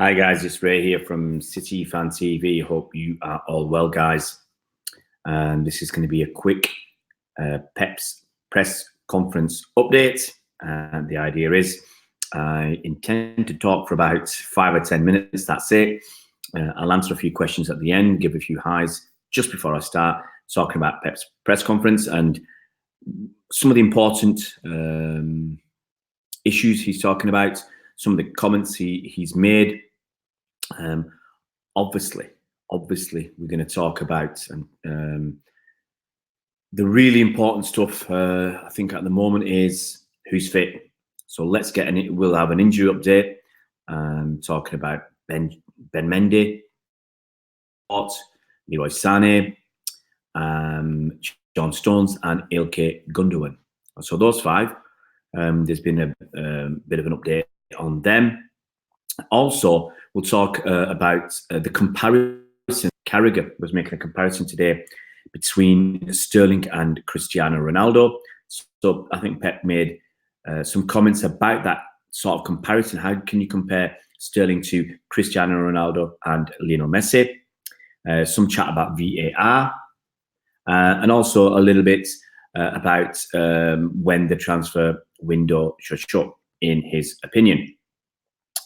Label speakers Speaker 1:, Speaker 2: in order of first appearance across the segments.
Speaker 1: Hi guys, it's Ray here from City Fan TV. Hope you are all well, guys. And this is going to be a quick Pep's press conference update. And the idea is I intend to talk for about 5 or 10 minutes. That's it. I'll answer a few questions at the end, give a few highs just before I start talking about Pep's press conference and some of the important issues he's talking about, some of the comments he's made. Obviously, we're going to talk about the really important stuff. I think at the moment is who's fit. So let's get in. We'll have an injury update. Talking about MENDY, Leroy SANÉ, John Stones, and Gundogan. So those five. There's been a bit of an update on them. Also, we'll talk about the comparison. Carragher was making a comparison today between Sterling and Cristiano Ronaldo. So I think Pep made some comments about that sort of comparison. How can you compare Sterling to Cristiano Ronaldo and Lionel Messi? Some chat about VAR. And also a little bit about when the transfer window should shut, in his opinion.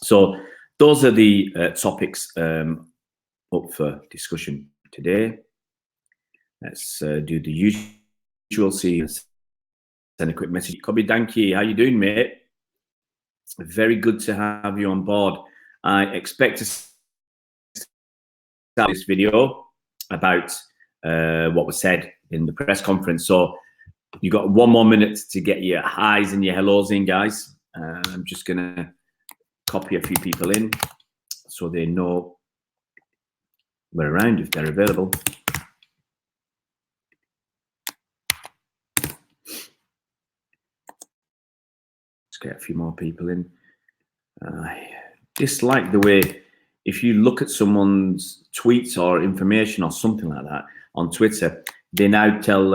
Speaker 1: So those are the topics up for discussion today. Let's do the usual. Send a quick message. Kobe Danke, how you doing, mate? Very good to have you on board. I expect to start this video about what was said in the press conference. So you got 1 more minute to get your highs and your hellos in, guys. I'm just gonna copy a few people in so they know we're around if they're available. Let's get a few more people in. I dislike the way, if you look at someone's tweets or information or something like that on Twitter, they now tell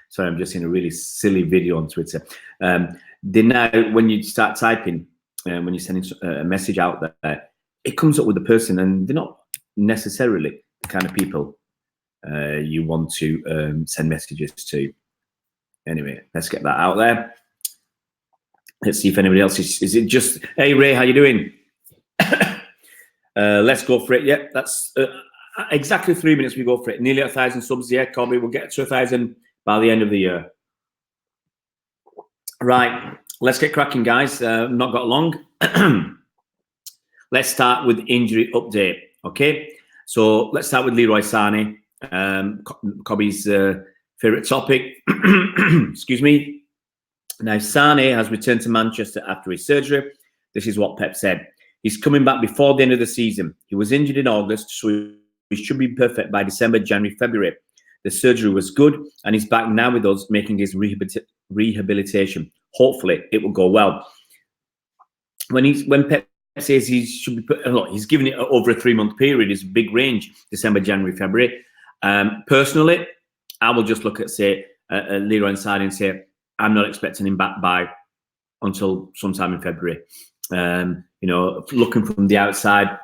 Speaker 1: sorry, I'm just in a really silly video on Twitter. They now, when you start typing, when you're sending a message out there, it comes up with the person, and they're not necessarily the kind of people you want to send messages to. Anyway, let's get that out there. Let's see if anybody else is it just, hey Ray, how you doing? Let's go for it. Yeah, that's exactly 3 minutes we go for it. Nearly 1,000 subs. Yeah, Kobe, we'll get to 1,000 by the end of the year. Right, let's get cracking, guys. Not got long. Let's start with injury update. Okay, so let's start with Leroy SANÉ, Kobe's favorite topic. Excuse me. Now, SANÉ has returned to Manchester after his surgery. This is what Pep said. He's coming back before the end of the season. He was injured in August, so he should be perfect by December, January, February. The surgery was good, and he's back now with us, making his rehabilitation. Hopefully, it will go well. When Pep says he should be put, look, he's given it over a 3-month period. It's a big range: December, January, February. Personally, I will just look at, say, Leroy SANÉ and say I'm not expecting him back until sometime in February. You know, looking from the outside,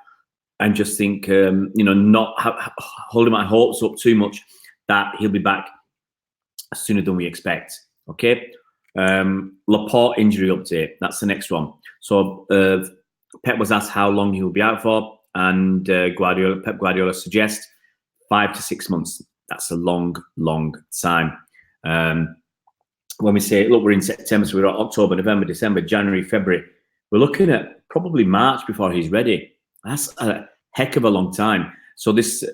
Speaker 1: and just think, you know, not holding my hopes up too much that he'll be back sooner than we expect. Okay. Laporte injury update. That's the next one. So Pep was asked how long he will be out for, and Pep Guardiola suggests 5 to 6 months. That's a long time. When we say, look, we're in September, so we're at October, November, December, January, February. We're looking at probably March before he's ready. That's a heck of a long time. So this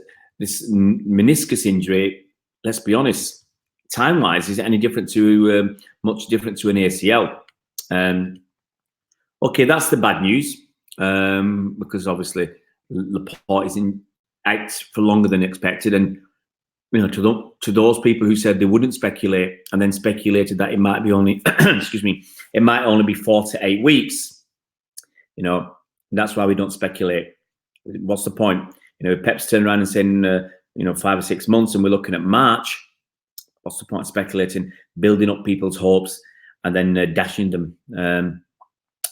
Speaker 1: meniscus injury, let's be honest, time-wise, is it any different to much different to an ACL? Okay, that's the bad news, because obviously Laporte is out for longer than expected, and you know, to those people who said they wouldn't speculate and then speculated that it might be only excuse me, it might only be 4 to 8 weeks. You know, that's why we don't speculate. What's the point? You know, if Pep's turned around and saying, you know, 5 or 6 months, and we're looking at March, what's the point of speculating, building up people's hopes, and then dashing them?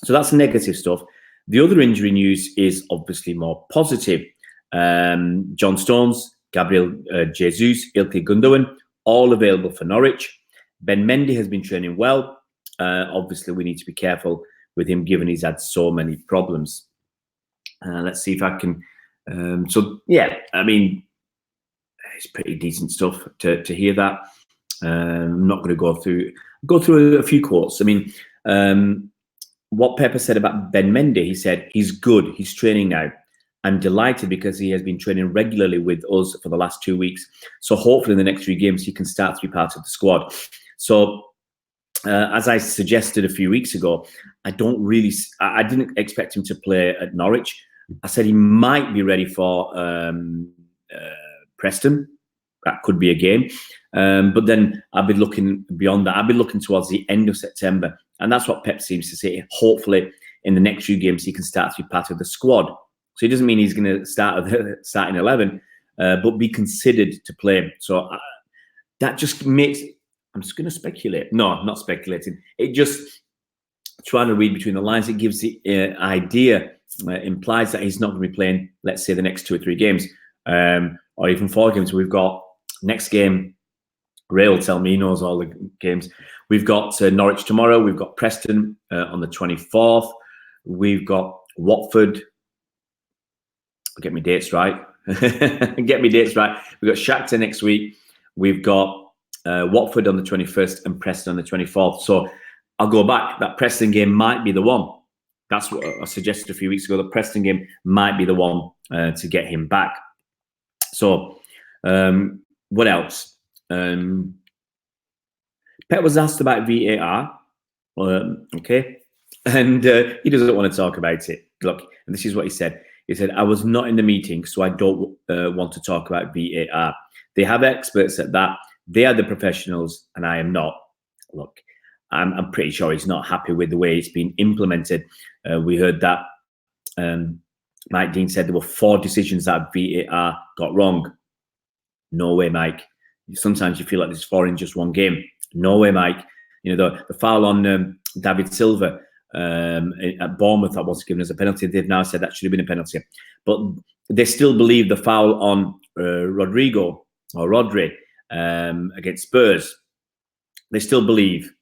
Speaker 1: So that's negative stuff. The other injury news is obviously more positive. John Stones, Gabriel Jesus, Ilkay Gundogan, all available for Norwich. Ben Mendy has been training well. Obviously, we need to be careful with him, given he's had so many problems. Let's see if I can. So yeah, I mean, it's pretty decent stuff to hear that. I'm not going to go through a few quotes. I mean, what Pep'S said about Ben Mendy, he said he's good. He's training now. I'm delighted because he has been training regularly with us for the last 2 weeks. So hopefully in the next 3 games, he can start to be part of the squad. So as I suggested a few weeks ago, I didn't expect him to play at Norwich. I said he might be ready for Preston. That could be a game. But then I'll be looking beyond that. I'll be looking towards the end of September. And that's what Pep seems to say. Hopefully in the next few games, he can start to be part of the squad. So it doesn't mean he's going to start in 11, but be considered to play. So that just makes, I'm just going to speculate. No, not speculating. It just, trying to read between the lines, it gives the idea, implies that he's not going to be playing, let's say, the next 2 or 3 games, or even 4 games. So we've got next game, Ray will tell me, he knows all the games. We've got Norwich tomorrow. We've got Preston on the 24th. We've got Watford. Get me dates right. Get me dates right. We've got Shakhtar next week. We've got Watford on the 21st and Preston on the 24th. So I'll go back. That Preston game might be the one. That's what I suggested a few weeks ago. The Preston game might be the one to get him back. So what else? Pep was asked about VAR. Okay. And he doesn't want to talk about it. Look, and this is what he said. He said, I was not in the meeting, so I don't want to talk about VAR. They have experts at that. They are the professionals, and I am not. Look, I'm pretty sure he's not happy with the way it's been implemented. We heard that Mike Dean said there were 4 decisions that VAR got wrong. No way, Mike. Sometimes you feel like there's 4 in just one game. No way, Mike. You know, the foul on David Silva at Bournemouth that was given as a penalty. They've now said that should have been a penalty, but they still believe the foul on Rodri against Spurs. They still believe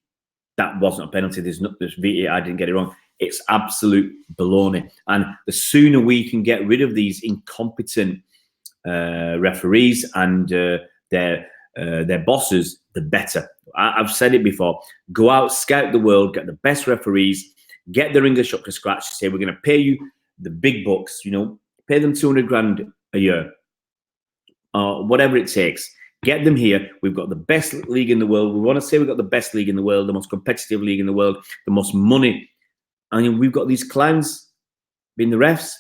Speaker 1: that wasn't a penalty. This VAR didn't get it wrong. It's absolute baloney. And the sooner we can get rid of these incompetent referees and their bosses, the better. I've said it before. Go out, scout the world, get the best referees, get their English up to scratch. Say, we're going to pay you the big bucks, you know, pay them 200 grand a year, whatever it takes. Get them here. We've got the best league in the world. We want to say we've got the best league in the world, the most competitive league in the world, the most money. And we've got these clowns being the refs.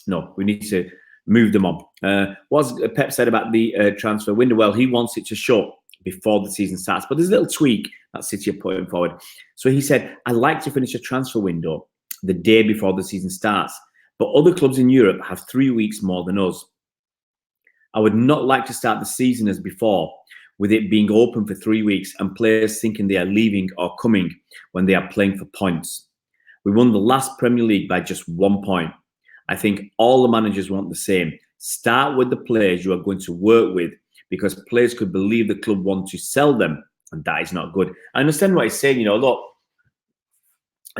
Speaker 1: No, we need to move them on. What Pep said about the transfer window? Well, he wants it to shut before the season starts, but there's a little tweak that City are putting forward. So he said, I'd like to finish a transfer window the day before the season starts, but other clubs in Europe have 3 weeks more than us. I would not like to start the season as before, with it being open for 3 weeks and players thinking they are leaving or coming when they are playing for points. We won the last Premier League by just 1 point. I think all the managers want the same. Start with the players you are going to work with, because players could believe the club want to sell them, and that is not good. I understand what he's saying. You know, look,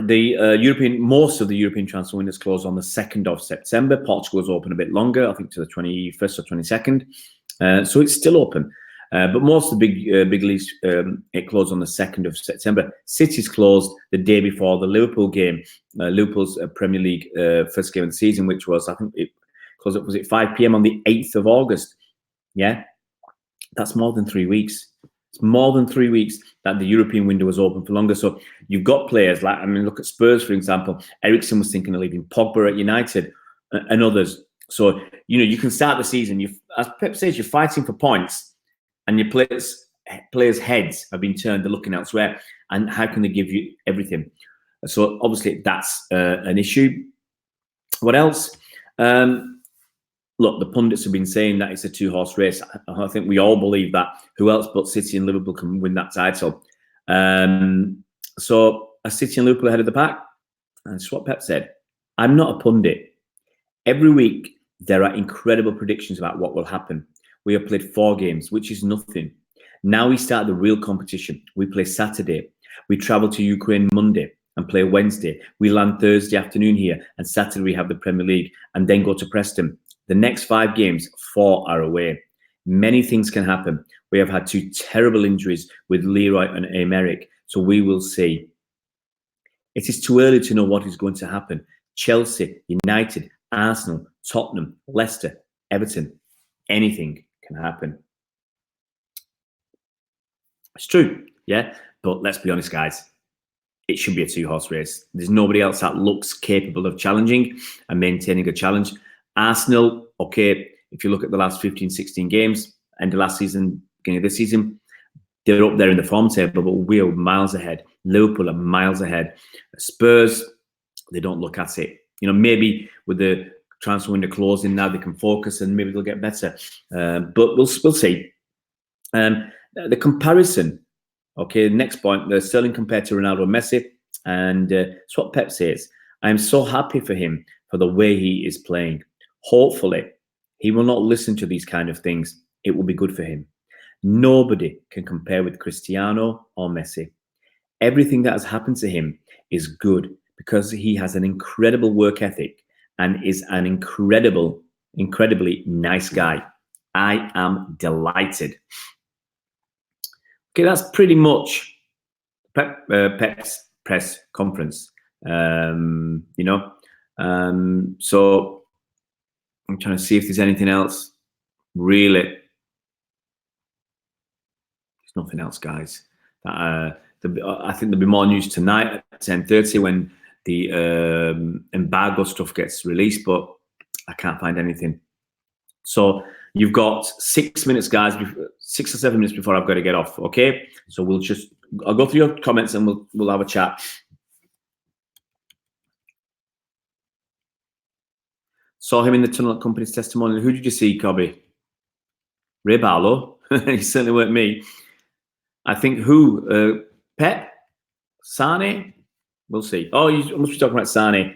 Speaker 1: the most of the European transfer windows closed on the 2nd of September. Portugal is open a bit longer, I think to the 21st or 22nd. So it's still open. But most of the big leagues, it closed on the 2nd of September. City's closed the day before the Liverpool game, Liverpool's Premier League first game of the season, which was, I think it closed up, was it 5 p.m. on the 8th of August? Yeah, that's more than 3 weeks. It's more than 3 weeks that the European window was open for longer. So you've got players like, I mean, look at Spurs, for example. Ericsson was thinking of leaving, Pogba at United, and others. So, you know, you can start the season. As Pep says, you're fighting for points, and your players' heads have been turned. They're looking elsewhere. And how can they give you everything? So obviously that's an issue. What else? Look, the pundits have been saying that it's a 2-horse race. I think we all believe that. Who else but City and Liverpool can win that title? So are City and Liverpool ahead of the pack? And it's what Pep said. I'm not a pundit. Every week, there are incredible predictions about what will happen. We have played 4 games, which is nothing. Now we start the real competition. We play Saturday. We travel to Ukraine Monday and play Wednesday. We land Thursday afternoon here, and Saturday we have the Premier League, and then go to Preston. The next 5 games, 4 are away. Many things can happen. We have had 2 terrible injuries with Leroy and Aymeric, so we will see. It is too early to know what is going to happen. Chelsea, United, Arsenal, Tottenham, Leicester, Everton, anything can happen. It's true, yeah? But let's be honest, guys. It should be a 2-horse race. There's nobody else that looks capable of challenging and maintaining a challenge. Arsenal, okay, if you look at the last 15, 16 games, end of last season, beginning of this season, they're up there in the form table, but we are miles ahead. Liverpool are miles ahead. Spurs, they don't look at it. You know, maybe with the transfer window closing now, they can focus and maybe they'll get better. But we'll see. The comparison, okay, next point, the Sterling compared to Ronaldo and Messi, and it's what Pep says. I'm so happy for him for the way he is playing. Hopefully, he will not listen to these kind of things. It will be good for him. Nobody can compare with Cristiano or Messi. Everything that has happened to him is good because he has an incredible work ethic and is an incredibly nice guy. I am delighted. Okay, that's pretty much Pep's press conference. You know, so I'm trying to see if there's anything else. Really, there's nothing else, guys. I think there'll be more news tonight at 10:30 when the embargo stuff gets released, but I can't find anything. So you've got 6 minutes, guys, 6 or 7 minutes before I've got to get off. Okay, so I'll go through your comments and we'll have a chat. Saw him in the tunnel at company's testimonial. Who did you see, Cobby? Ray Barlow. He certainly weren't me. I think who? Pep? SANÉ? We'll see. Oh, you must be talking about SANÉ.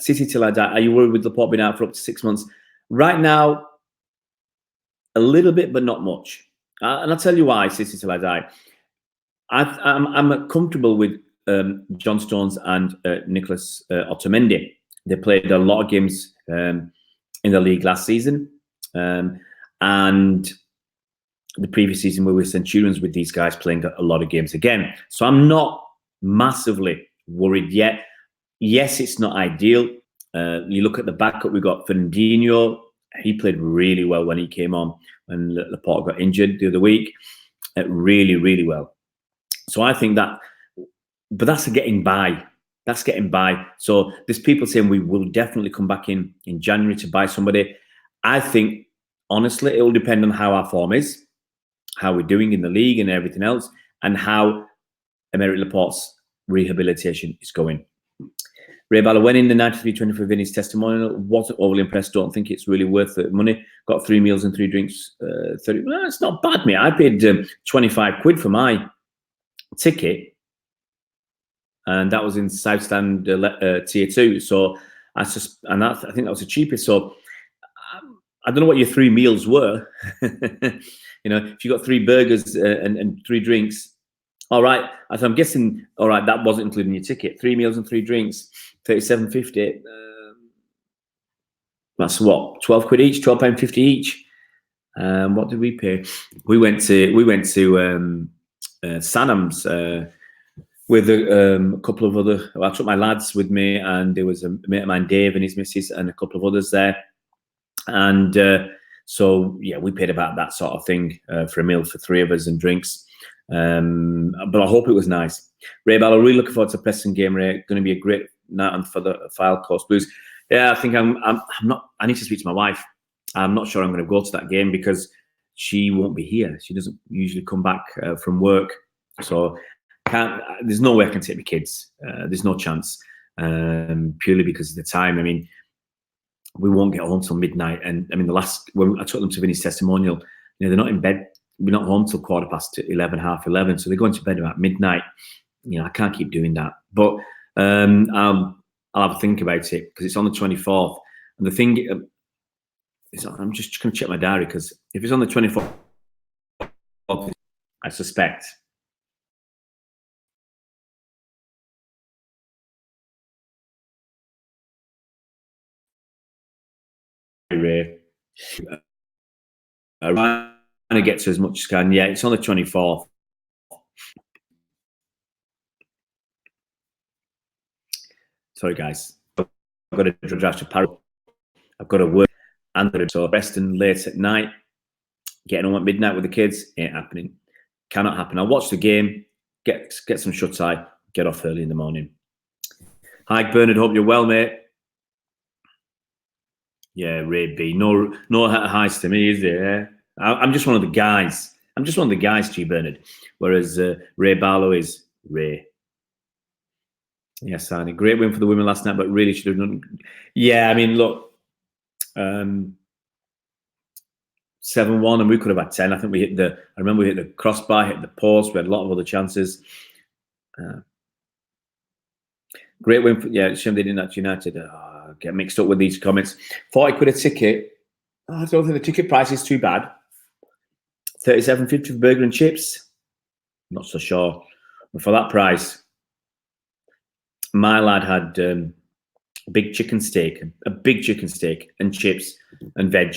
Speaker 1: City till I die. Are you worried with Laporte being out for up to 6 months? Right now, a little bit, but not much. And I'll tell you why, City till I die. I'm comfortable with John Stones and Nicholas Otamendi. They played a lot of games in the league last season. And the previous season we were Centurions with these guys playing a lot of games again. So I'm not massively worried yet. Yes, it's not ideal. You look at the backup, we got Fernandinho. He played really well when he came on when Laporte got injured the other week. Really, really well. So I think that, but that's getting by. That's getting by. So there's people saying we will definitely come back in January to buy somebody. I think, honestly, it will depend on how our form is, how we're doing in the league and everything else, and how Aymeric Laporte's rehabilitation is going. Ray Balla went in the 93-20 for Vinny's testimonial. Wasn't overly impressed. Don't think it's really worth the money. Got 3 meals and 3 drinks. 30. Well, it's not bad, mate. I paid 25 quid for my ticket, and that was in South Stand Tier 2. So I think that was the cheapest. So I don't know what your 3 meals were. You know, if you got 3 burgers and 3 drinks. All right, so I'm guessing. All right, that wasn't including your ticket. 3 meals and 3 drinks, £37.50. That's what, 12 quid each, £12.50 each. What did we pay? We went to Sanam's with a couple of other. Well, I took my lads with me, and there was a mate of mine, Dave, and his missus, and a couple of others there. And so yeah, we paid about that sort of thing for a meal for 3 of us and drinks. But I hope it was nice. Ray Ball, really looking forward to Preston game, Ray. Going to be a great night for the File Coast Blues. Yeah, I think I'm not. I need to speak to my wife. I'm not sure I'm going to go to that game because she won't be here. She doesn't usually come back from work, so there's no way I can take my kids. There's no chance, purely because of the time. I mean, we won't get home till midnight, and I mean, when I took them to Vinny's testimonial, you know, they're not in bed. We're not home till 11:15, half 11. So they're going to bed about midnight. You know, I can't keep doing that. But I'll have a think about it because it's on the 24th. And the thing is, I'm just going to check my diary because if it's on the 24th, I suspect. Ray. I'm trying to get to as much as I can. Yeah, it's on the 24th. Sorry, guys. I've got to draft apparel. I've got to work and so resting late at night, getting home at midnight with the kids ain't happening. Cannot happen. I'll watch the game, get some shut eye, get off early in the morning. Hi, Bernard. Hope you're well, mate. Yeah, Ray B. No highs to me, is there? I'm just one of the guys. I'm just one of the guys to you, Bernard. Whereas Ray Barlow is Ray. Yes, Annie. Great win for the women last night, but really should have done. Yeah, I mean, look, 7-1, and we could have had 10. I think we hit the. I remember we hit the crossbar, hit the post. We had a lot of other chances. Great win for, yeah. Shame they didn't at United. Get mixed up with these comments. 40 quid a ticket. I don't think the ticket price is too bad. 37.50 for burger and chips. Not so sure. But for that price, my lad had a big chicken steak and chips and veg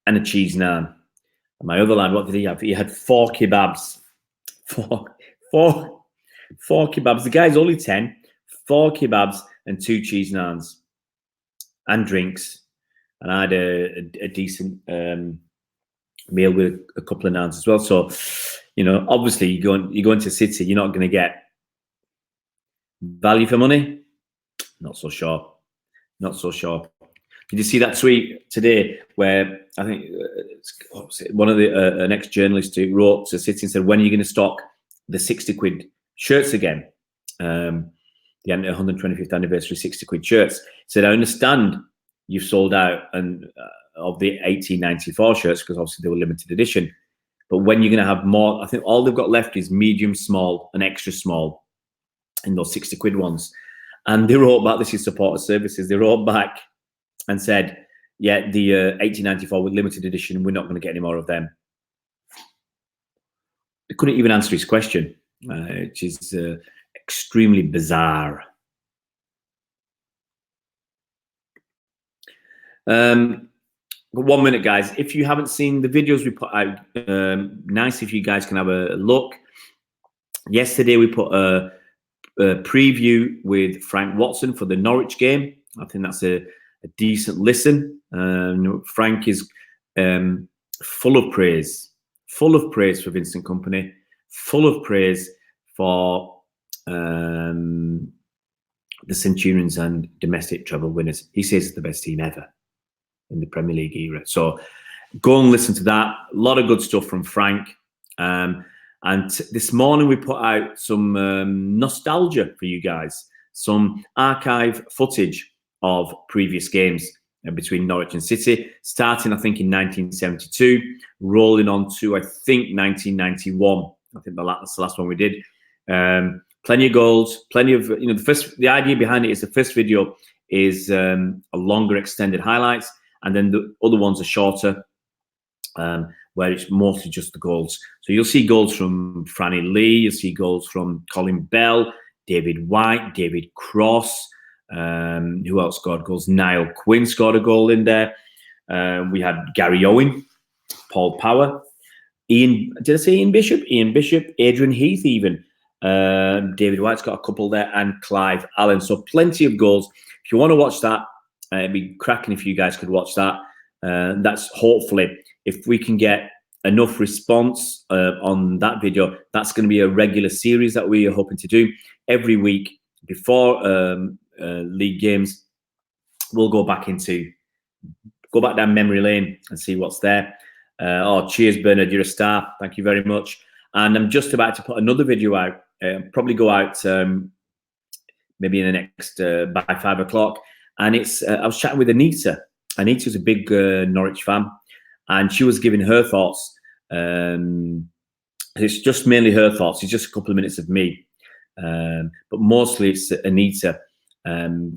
Speaker 1: and a cheese naan. And my other lad, what did he have? He had 4 kebabs. Four kebabs. The guy's only 10. 4 kebabs and 2 cheese naans and drinks. And I had a decent meal with a couple of naans as well. So, you know, obviously you go into City, you're not going to get value for money. Not so sure. Not so sure. Did you see that tweet today where I think one of the an ex-journalist who wrote to City and said, when are you going to stock the 60 quid shirts again? The 125th anniversary 60 quid shirts. He said, I understand you've sold out and of the 1894 shirts because obviously they were limited edition. But when you're going to have more, I think all they've got left is medium, small, and extra small in those 60 quid ones. And they wrote back, this is supporter services, they wrote back and said, yeah, the 1894 with limited edition, we're not going to get any more of them. They couldn't even answer his question, which is extremely bizarre. 1 minute, guys. If you haven't seen the videos we put out, nice if you guys can have a look. Yesterday we put a preview with Frank Watson for the Norwich game. I think that's a decent listen. Frank is full of praise for Vincent Kompany, full of praise for the Centurions and domestic treble winners. He says it's the best team ever in the Premier League era. So go and listen to that. A lot of good stuff from Frank. And this morning we put out some nostalgia for you guys, some archive footage of previous games between Norwich and City, starting I think in 1972, rolling on to I think 1991. I think that's the last one we did. Plenty of goals, plenty of, you know, the idea behind it is the first video is a longer extended highlights, and then the other ones are shorter, where it's mostly just the goals. So you'll see goals from Franny Lee, you'll see goals from Colin Bell, David White, David Cross. Who else scored goals? Niall Quinn scored a goal in there. We had Gary Owen, Paul Power, did I say Ian Bishop? Ian Bishop, Adrian Heath even. David White's got a couple there, and Clive Allen. So plenty of goals. If you want to watch that, it'd be cracking if you guys could watch that. That's hopefully, if we can get enough response on that video, that's going to be a regular series that we are hoping to do every week before league games. We'll go back down memory lane and see what's there. Oh, cheers, Bernard, you're a star. Thank you very much. And I'm just about to put another video out, probably go out maybe in the next by 5 o'clock. And it's I was chatting with Anita. Anita's a big Norwich fan, and she was giving her thoughts. It's just mainly her thoughts. It's just a couple of minutes of me. but mostly it's Anita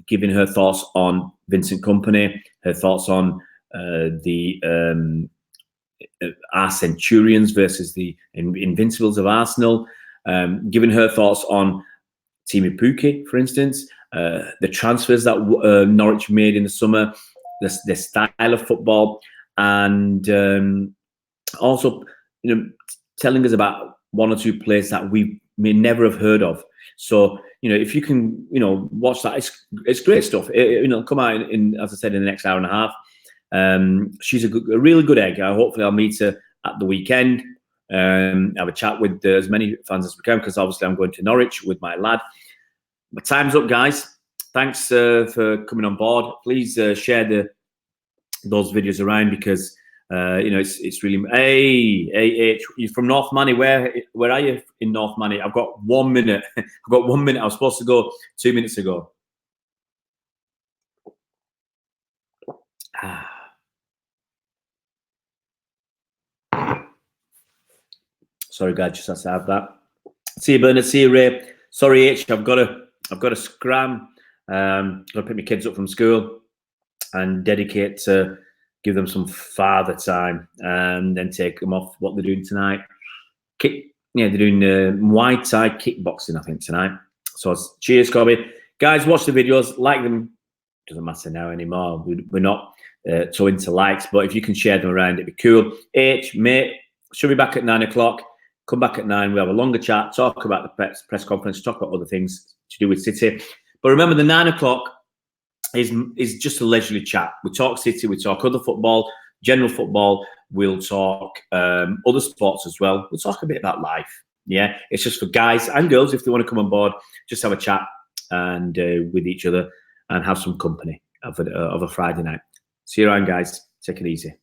Speaker 1: giving her thoughts on Vincent Kompany, her thoughts on our Centurions versus the Invincibles of Arsenal, giving her thoughts on Teemu Pukki, for instance, the transfers that Norwich made in the summer, the style of football, and also, telling us about one or two players that we may never have heard of. So, if you can, watch that, it's great stuff. It'll come out in, as I said, in the next hour and a half. She's a really good egg. Hopefully I'll meet her at the weekend, have a chat with as many fans as we can, because obviously I'm going to Norwich with my lad. But time's up, guys. Thanks for coming on board. Please share those videos around, because it's really. Hey, you're from North Manny. Where are you in North Manny? I've got 1 minute. I've got 1 minute. I was supposed to go 2 minutes ago. Sorry, guys, just has to have that. See you, Bernard. See you, Ray. Sorry, H. I've got to scram. Got to pick my kids up from school and dedicate to give them some father time, and then take them off what they're doing tonight. They're doing Muay Thai kickboxing, I think, tonight. So cheers, Cobby. Guys, watch the videos, like them. Doesn't matter now anymore. We're not so into likes, but if you can share them around, it'd be cool. H, mate, should be back at 9 o'clock. Come back at 9. We have a longer chat, talk about the press conference, talk about other things to do with City. But remember, the 9 o'clock is just a leisurely chat. We talk City, we talk other football, general football. We'll talk other sports as well. We'll talk a bit about life. Yeah, it's just for guys and girls, if they want to come on board, just have a chat and with each other and have some company of a Friday night. See you around, guys. Take it easy.